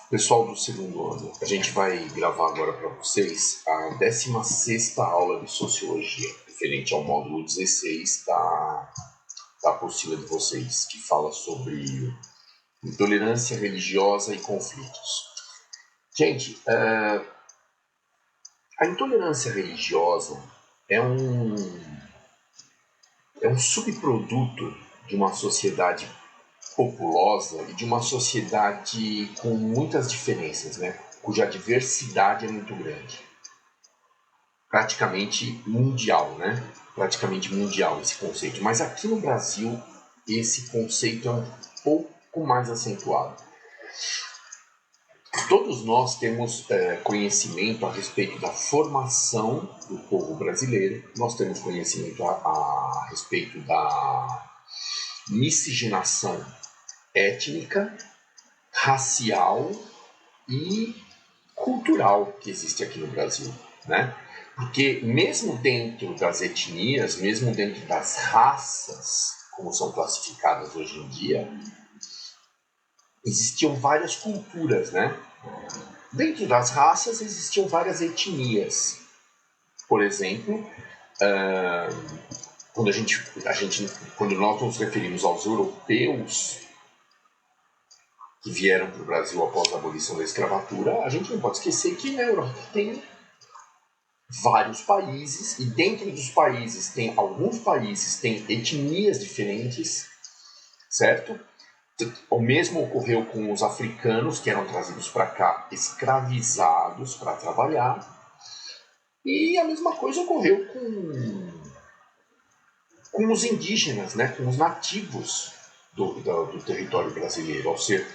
Pessoal do segundo ano, a gente vai gravar agora para vocês a 16ª aula de Sociologia, referente ao módulo 16 da apostila de vocês, que fala sobre intolerância religiosa e conflitos. Gente, a intolerância religiosa é um subproduto de uma sociedade populosa e de uma sociedade com muitas diferenças, né? Cuja diversidade é muito grande. Praticamente mundial, né? Praticamente mundial esse conceito. Mas aqui no Brasil, esse conceito é um pouco mais acentuado. Todos nós temos conhecimento a respeito da formação do povo brasileiro, nós temos conhecimento a respeito da miscigenação étnica, racial e cultural que existe aqui no Brasil, né? Porque mesmo dentro das etnias, mesmo dentro das raças, como são classificadas hoje em dia, existiam várias culturas, né? Dentro das raças existiam várias etnias. Por exemplo, quando nós nos referimos aos europeus que vieram para o Brasil após a abolição da escravatura, a gente não pode esquecer que na Europa tem vários países, e dentro dos países tem alguns países têm etnias diferentes, certo? O mesmo ocorreu com os africanos, que eram trazidos para cá escravizados para trabalhar, e a mesma coisa ocorreu com os indígenas, né? Com os nativos do território brasileiro, ao ser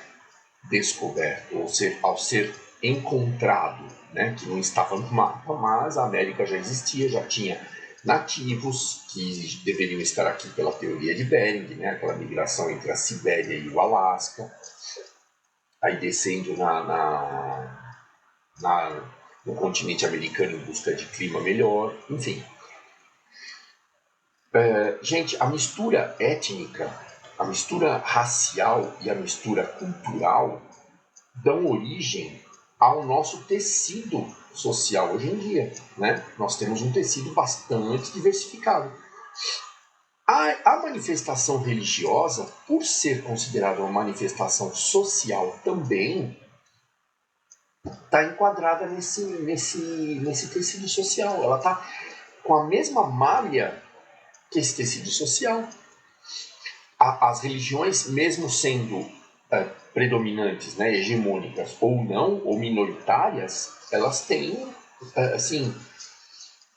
descoberto, ao ser encontrado, né, que não estava no mapa, mas a América já existia, já tinha nativos que deveriam estar aqui pela teoria de Bering, né, aquela migração entre a Sibéria e o Alasca, aí descendo no continente americano em busca de clima melhor, enfim. Gente, a mistura étnica, a mistura racial e a mistura cultural dão origem ao nosso tecido social hoje em dia, né? Nós temos um tecido bastante diversificado. A manifestação religiosa, por ser considerada uma manifestação social também, está enquadrada nesse tecido social. Ela está com a mesma malha que esse tecido social. As religiões, mesmo sendo predominantes, né, hegemônicas ou não, ou minoritárias, elas têm assim,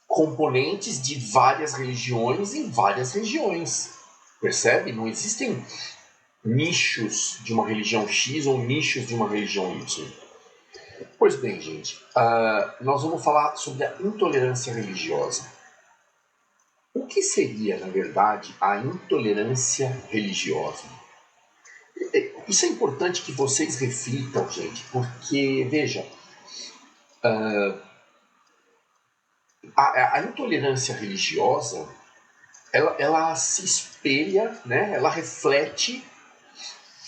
componentes de várias religiões em várias regiões. Percebe? Não existem nichos de uma religião X ou nichos de uma religião Y. Pois bem, gente, nós vamos falar sobre a intolerância religiosa. O que seria, na verdade, a intolerância religiosa? Isso é importante que vocês reflitam, gente, porque, veja, a intolerância religiosa, ela se espelha, né, ela reflete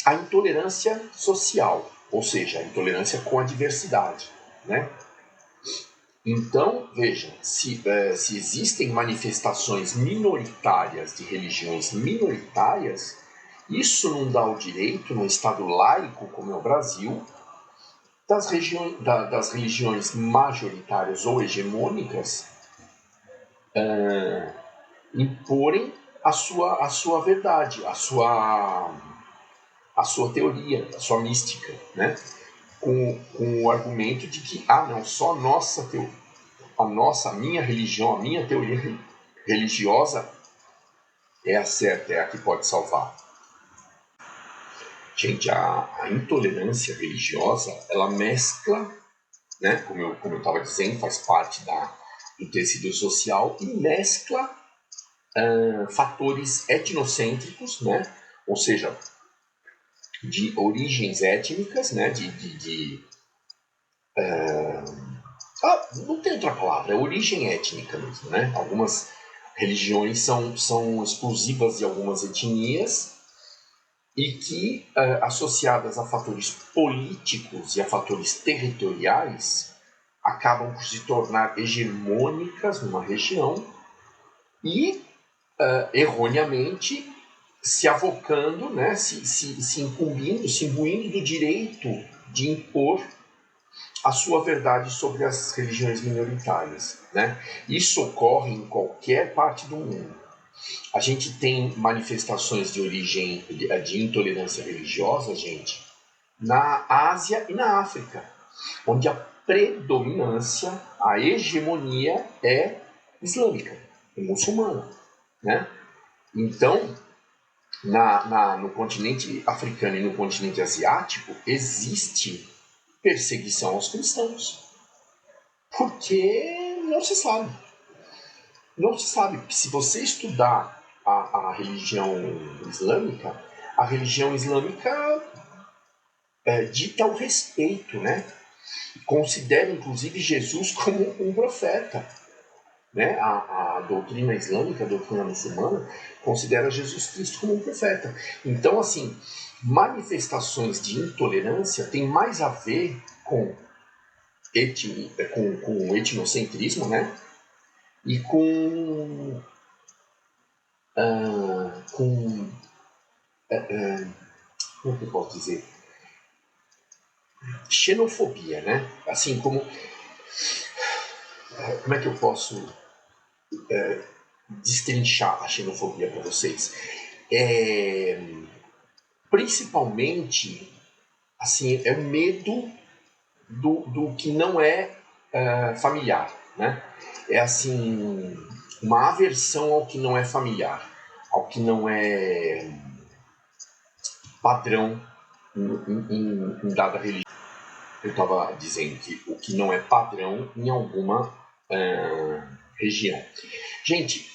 a intolerância social, ou seja, a intolerância com a diversidade, né? Então, vejam, se existem manifestações minoritárias de religiões minoritárias, isso não dá o direito, num Estado laico como é o Brasil, das religiões majoritárias ou hegemônicas imporem a sua verdade, a sua teoria, a sua mística, né? Com o argumento de que, não, só a minha religião, a minha teoria religiosa é a certa, é a que pode salvar. Gente, a intolerância religiosa, ela mescla, né, como eu estava dizendo, faz parte do tecido social e mescla fatores etnocêntricos, né, ou seja, de origens étnicas, né, não tem outra palavra, é origem étnica mesmo, né? Algumas religiões são exclusivas de algumas etnias e que, associadas a fatores políticos e a fatores territoriais, acabam por se tornar hegemônicas numa região e, erroneamente, se avocando, né, se incumbindo, se imbuindo do direito de impor a sua verdade sobre as religiões minoritárias, né? Isso ocorre em qualquer parte do mundo. A gente tem manifestações de origem de intolerância religiosa, gente, na Ásia e na África, onde a predominância, a hegemonia é islâmica, é muçulmana, né? Então, no continente africano e no continente asiático, existe perseguição aos cristãos. Porque não se sabe. Não se sabe. Porque se você estudar a religião islâmica dita o respeito, né? Considera, inclusive, Jesus como um profeta. Né? A doutrina islâmica, a doutrina muçulmana, considera Jesus Cristo como um profeta. Então, assim, manifestações de intolerância têm mais a ver com o etnocentrismo, né? E como que eu posso dizer? Xenofobia, né? Assim como é que eu posso destrinchar a xenofobia para vocês? Principalmente, assim, é o medo do que não é familiar, né? É assim, uma aversão ao que não é familiar, ao que não é padrão em dada religião. Eu estava dizendo que o que não é padrão em alguma região. Gente,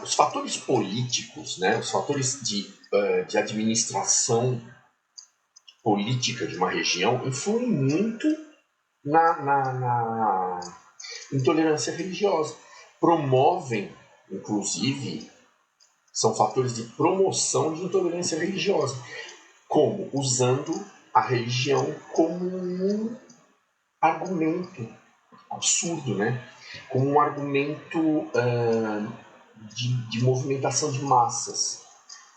os fatores políticos, né, os fatores de administração política de uma região influem muito na intolerância religiosa. Promovem, inclusive, são fatores de promoção de intolerância religiosa. Como? Usando a religião como um argumento absurdo, né? Como um argumento de movimentação de massas,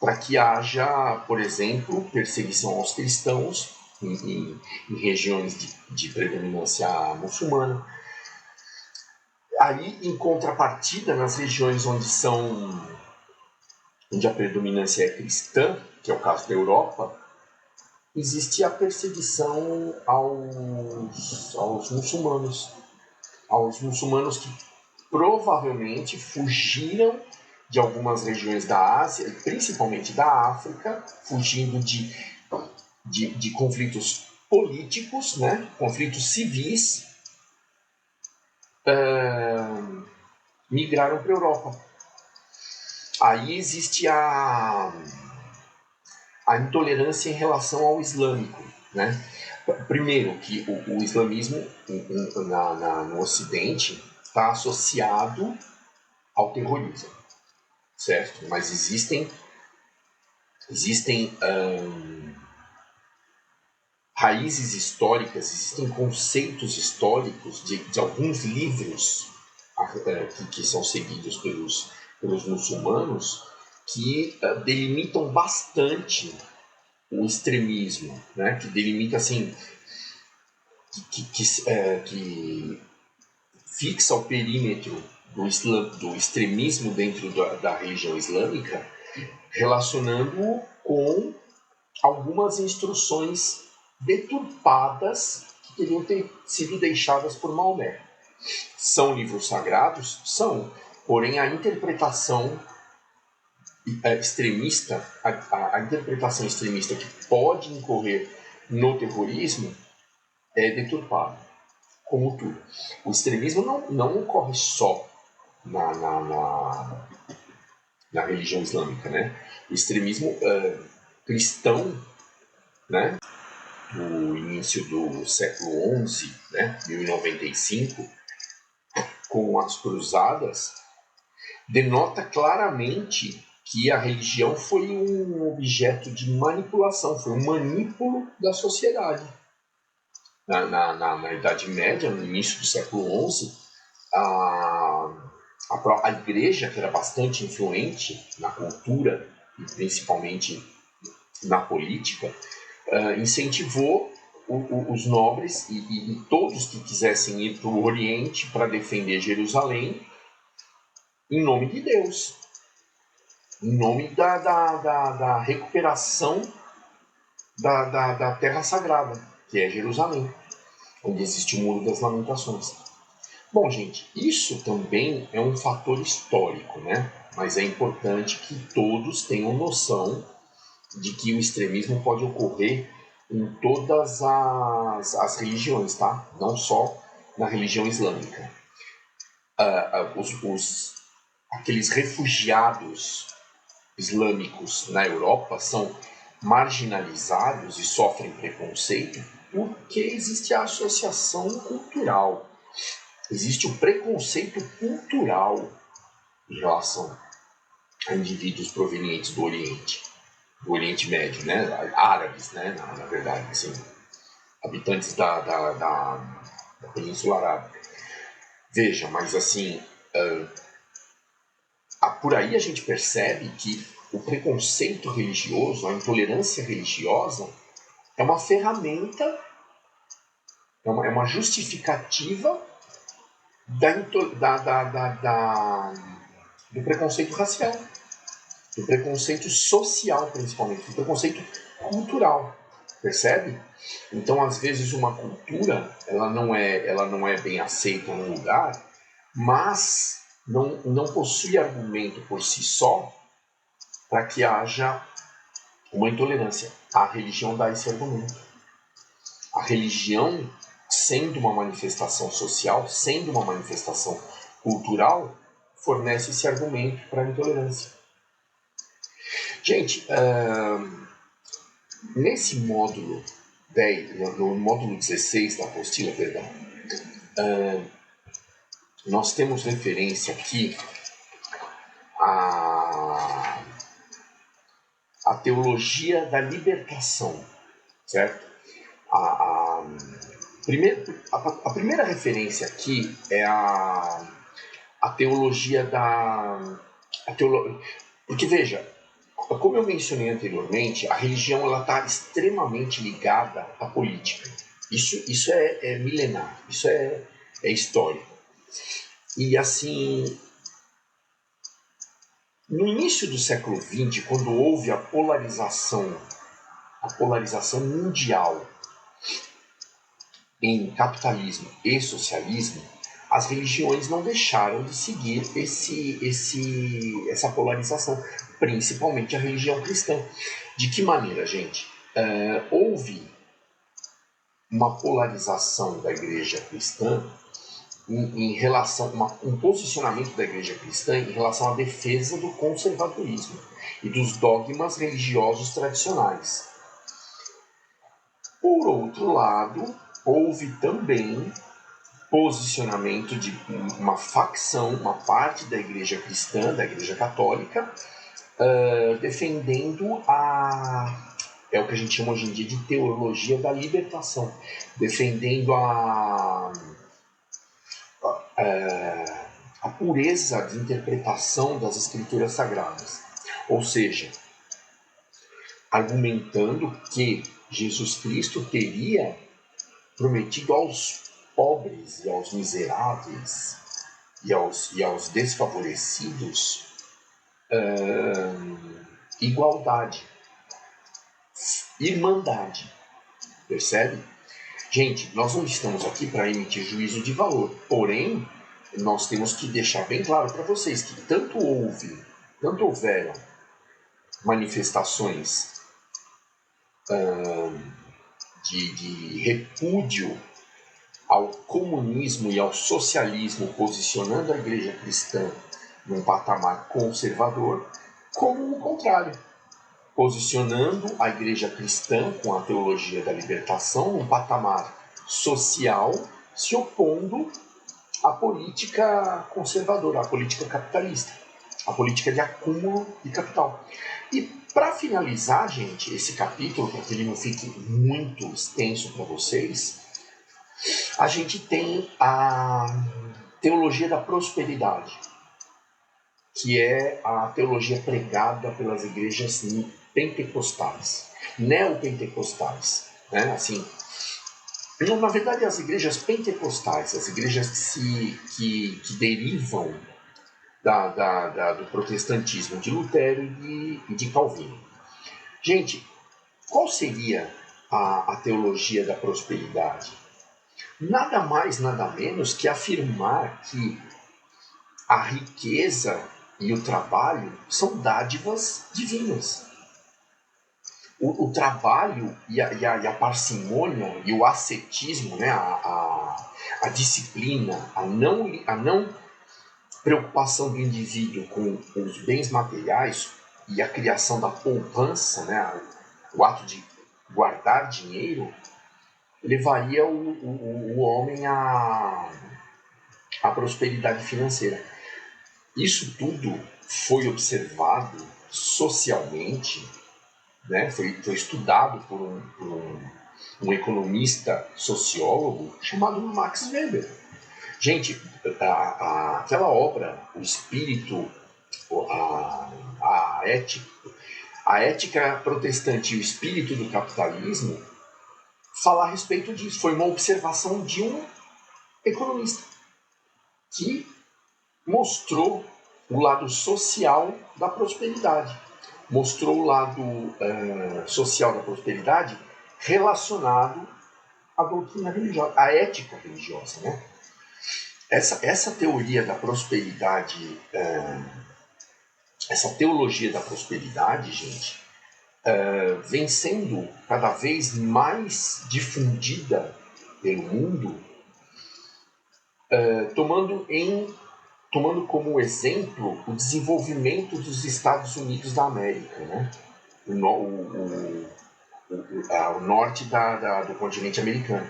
para que haja, por exemplo, perseguição aos cristãos em regiões de predominância muçulmana. Aí, em contrapartida, nas regiões onde a predominância é cristã, que é o caso da Europa, existe a perseguição aos muçulmanos. Aos muçulmanos que provavelmente fugiram de algumas regiões da Ásia, principalmente da África, fugindo de conflitos políticos, né? Conflitos civis, migraram para a Europa. Aí existe a intolerância em relação ao islâmico, né? Primeiro, que o islamismo no Ocidente está associado ao terrorismo, certo? Mas existem raízes históricas, existem conceitos históricos de alguns livros que são seguidos pelos muçulmanos que delimitam bastante o extremismo, né? Que delimita assim, que fixa o perímetro do extremismo dentro da religião islâmica, relacionando-o com algumas instruções deturpadas que teriam sido deixadas por Maomé. São livros sagrados? São. Porém, a interpretação extremista, a interpretação extremista que pode incorrer no terrorismo é deturpada, como tudo. O extremismo não ocorre só na religião islâmica, né? O extremismo cristão, né, do início do século XI, né, 1095, com as cruzadas, denota claramente que a religião foi um objeto de manipulação, foi um manípulo da sociedade. Na Idade Média, no início do século XI, a igreja, que era bastante influente na cultura e principalmente na política, incentivou os nobres e todos que quisessem ir para o Oriente para defender Jerusalém em nome de Deus, em nome da recuperação da Terra Sagrada, que é Jerusalém, onde existe o Muro das Lamentações. Bom, gente, isso também é um fator histórico, né? Mas é importante que todos tenham noção de que o extremismo pode ocorrer em todas as religiões, tá? Não só na religião islâmica. Aqueles refugiados islâmicos na Europa são marginalizados e sofrem preconceito porque existe a associação cultural. Existe o preconceito cultural em relação a indivíduos provenientes do Oriente Médio, né? Árabes, né? Na verdade, assim, habitantes da Península Arábica. Veja, mas assim, por aí a gente percebe que o preconceito religioso, a intolerância religiosa, é uma ferramenta, é uma justificativa do preconceito racial, do preconceito social, principalmente, do preconceito cultural, percebe? Então, às vezes, uma cultura ela não é bem aceita num lugar, mas não possui argumento por si só para que haja uma intolerância. A religião dá esse argumento. A religião, sendo uma manifestação social, sendo uma manifestação cultural, fornece esse argumento para a intolerância. Gente, nesse módulo 10, no módulo 16 da apostila, perdão, nós temos referência aqui à teologia da libertação, certo? A primeira referência aqui é a teologia porque veja, como eu mencionei anteriormente, a religião está extremamente ligada à política. Isso é milenar, isso é histórico. E assim, no início do século XX, quando houve a polarização mundial em capitalismo e socialismo, as religiões não deixaram de seguir essa polarização, principalmente a religião cristã. De que maneira, gente? Houve uma polarização da igreja cristã em relação um posicionamento da igreja cristã em relação à defesa do conservadorismo e dos dogmas religiosos tradicionais. Por outro lado, houve também posicionamento de uma facção, uma parte da igreja cristã, da igreja católica, defendendo é o que a gente chama hoje em dia de teologia da libertação, defendendo a pureza de interpretação das escrituras sagradas. Ou seja, argumentando que Jesus Cristo teria prometido aos pobres e aos miseráveis e aos desfavorecidos igualdade, irmandade, percebe? Gente, nós não estamos aqui para emitir juízo de valor, porém, nós temos que deixar bem claro para vocês que tanto houveram manifestações de repúdio ao comunismo e ao socialismo, posicionando a igreja cristã num patamar conservador, como o contrário, posicionando a igreja cristã com a teologia da libertação num patamar social, se opondo à política conservadora, à política capitalista. a política de acúmulo de capital. E para finalizar, gente, esse capítulo, para que ele não fique muito extenso para vocês, a gente tem a teologia da prosperidade, que é a teologia pregada pelas igrejas pentecostais, neopentecostais, né? Assim, na verdade, as igrejas pentecostais, as igrejas que derivam do protestantismo de Lutero e de Calvino. Gente, qual seria a teologia da prosperidade? Nada mais, nada menos que afirmar que a riqueza e o trabalho são dádivas divinas. O trabalho e a parcimônia e o ascetismo, né, a disciplina, a não preocupação do indivíduo com os bens materiais e a criação da poupança, né, o ato de guardar dinheiro, levaria o homem à prosperidade financeira. Isso tudo foi observado socialmente, né, foi estudado por um economista sociólogo chamado Max Weber. Gente, aquela obra, o espírito, a ética protestante e o espírito do capitalismo, fala a respeito disso. Foi uma observação de um economista que mostrou o lado social da prosperidade. Mostrou o lado social da prosperidade relacionado à doutrina religiosa, à ética religiosa, né? Essa teoria da prosperidade, essa teologia da prosperidade, gente, vem sendo cada vez mais difundida pelo mundo, tomando como exemplo o desenvolvimento dos Estados Unidos da América, né? O norte do continente americano,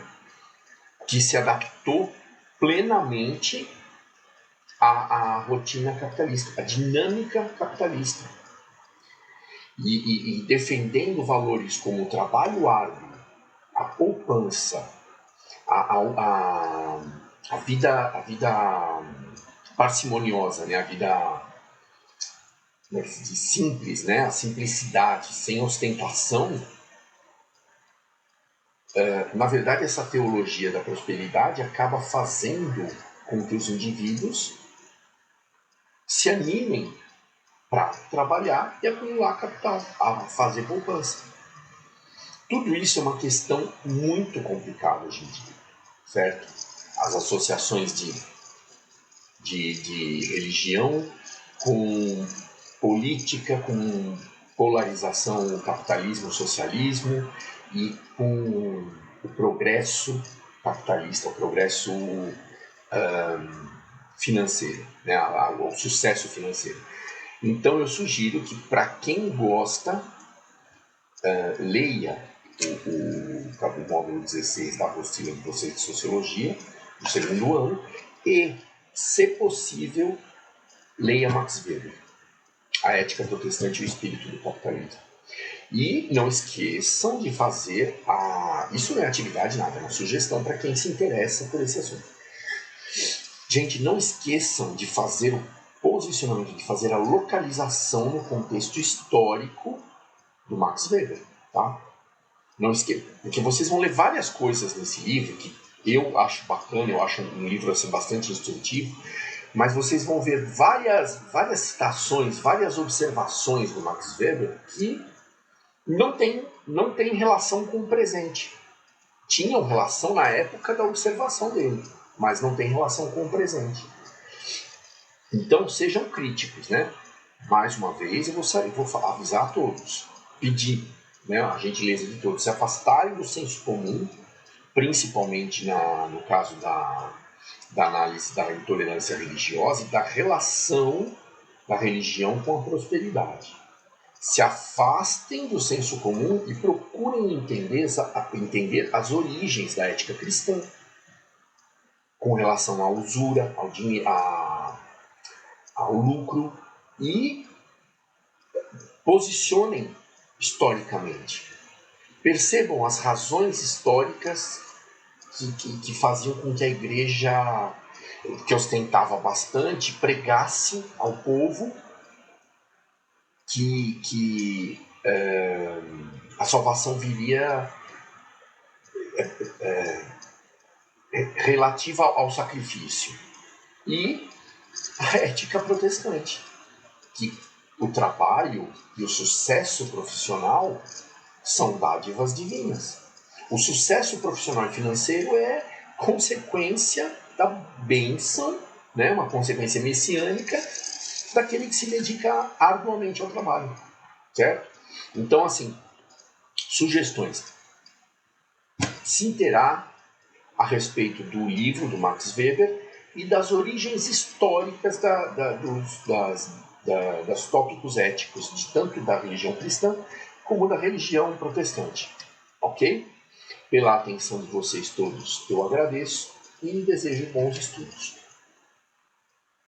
que se adaptou plenamente à rotina capitalista, à dinâmica capitalista, e defendendo valores como o trabalho árduo, a poupança, a vida parcimoniosa, né? A vida simples, né? A simplicidade, sem ostentação. Na verdade, essa teologia da prosperidade acaba fazendo com que os indivíduos se animem para trabalhar e acumular capital, a fazer poupança. Tudo isso é uma questão muito complicada hoje em dia, certo? As associações de religião com política, com polarização, capitalismo, socialismo, e com o progresso capitalista, o progresso financeiro, né, o sucesso financeiro. Então eu sugiro que, para quem gosta, leia o módulo 16 da apostila do processo de sociologia, do segundo ano, e, se possível, leia Max Weber, A Ética Protestante e o Espírito do Capitalismo. E não esqueçam de fazer isso não é atividade nada, é uma sugestão para quem se interessa por esse assunto. Gente, não esqueçam de fazer o posicionamento, de fazer a localização no contexto histórico do Max Weber, tá? Não esqueçam, porque vocês vão ler várias coisas nesse livro que eu acho bacana, eu acho um livro assim, bastante instrutivo, mas vocês vão ver várias citações, várias observações do Max Weber que não tem relação com o presente. Tinham relação na época da observação dele, mas não tem relação com o presente. Então sejam críticos, né? Mais uma vez eu vou avisar a todos, pedir, né, a gentileza de todos se afastarem do senso comum, principalmente no caso da análise da intolerância religiosa e da relação da religião com a prosperidade. Se afastem do senso comum e procurem entender as origens da ética cristã com relação à usura, ao dinheiro, ao lucro, e posicionem historicamente. Percebam as razões históricas que faziam com que a igreja, que ostentava bastante, pregasse ao povo que a salvação viria relativa ao sacrifício. E a ética protestante, que o trabalho e o sucesso profissional são dádivas divinas. O sucesso profissional e financeiro é consequência da bênção, né, uma consequência messiânica daquele que se dedica arduamente ao trabalho, certo? Então, assim, sugestões. Se inteirar a respeito do livro do Max Weber e das origens históricas das tópicos éticos, tanto da religião cristã como da religião protestante. Ok? Pela atenção de vocês todos, eu agradeço e desejo bons estudos.